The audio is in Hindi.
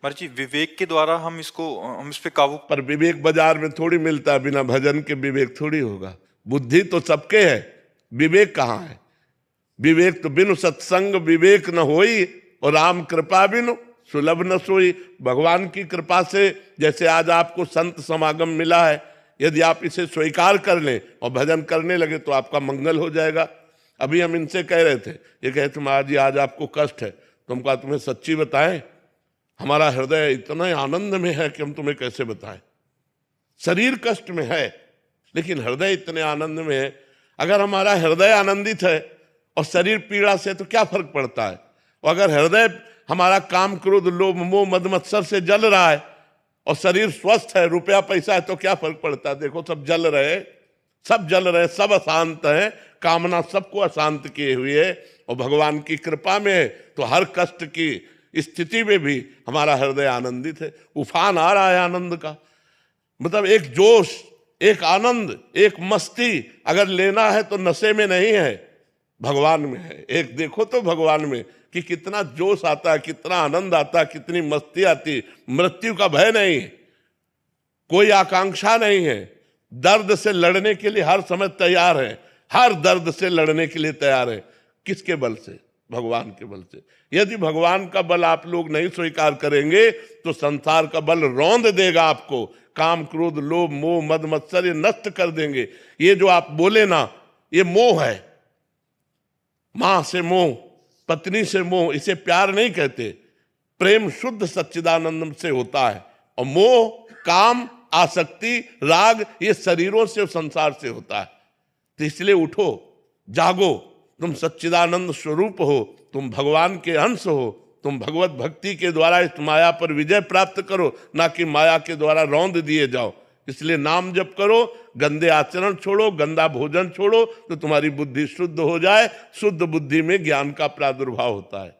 महाराज जी, विवेक के द्वारा हम इस पे काबू। पर विवेक बाजार में थोड़ी मिलता है, बिना भजन के विवेक थोड़ी होगा। बुद्धि तो सबके है, विवेक कहाँ है? विवेक तो बिनु सत्संग विवेक न होई, और राम कृपा बिनु सुलभ न सोई। भगवान की कृपा से जैसे आज आपको संत समागम मिला है, यदि आप इसे स्वीकार कर लें और भजन करने लगे तो आपका मंगल हो जाएगा। अभी हम इनसे कह रहे थे, ये कहते महाराज जी आज आपको कष्ट है, तो हम कहा तुम्हें सच्ची बताएं, हमारा हृदय इतना आनंद में है कि हम तुम्हें कैसे बताएं। शरीर कष्ट में है लेकिन हृदय इतने आनंद में है। अगर हमारा हृदय आनंदित है और शरीर पीड़ा से, तो क्या फर्क पड़ता है? और अगर हृदय हमारा काम क्रोध लोभ मोह मद मत्सर से जल रहा है और शरीर स्वस्थ है, रुपया पैसा है, तो क्या फर्क पड़ता है? देखो सब जल रहे, सब जल रहे, सब अशांत है, कामना सबको अशांत किए हुए है। और भगवान की कृपा में है तो हर कष्ट की स्थिति में भी हमारा हृदय आनंदित है। उफान आ रहा है आनंद का, मतलब एक जोश, एक आनंद, एक मस्ती अगर लेना है तो नशे में नहीं है, भगवान में है। एक देखो तो भगवान में कि कितना जोश आता है, कितना आनंद आता है, कितनी मस्ती आती। मृत्यु का भय नहीं है, कोई आकांक्षा नहीं है, दर्द से लड़ने के लिए हर समय तैयार है, हर दर्द से लड़ने के लिए तैयार है। किसके बल से? भगवान के बल से। यदि भगवान का बल आप लोग नहीं स्वीकार करेंगे तो संसार का बल रौंद देगा आपको। काम क्रोध लोभ मोह मद मत्सर ये नष्ट कर देंगे। ये जो आप बोले ना, ये मोह है, मां से मोह, पत्नी से मोह, इसे प्यार नहीं कहते। प्रेम शुद्ध सच्चिदानंद से होता है, और मोह काम आसक्ति राग ये शरीरों से और संसार से होता है। तो इसलिए उठो, जागो, तुम सच्चिदानंद स्वरूप हो, तुम भगवान के अंश हो, तुम भगवत भक्ति के द्वारा इस माया पर विजय प्राप्त करो, ना कि माया के द्वारा रौंद दिए जाओ। इसलिए नाम जप करो, गंदे आचरण छोड़ो, गंदा भोजन छोड़ो, तो तुम्हारी बुद्धि शुद्ध हो जाए। शुद्ध बुद्धि में ज्ञान का प्रादुर्भाव होता है।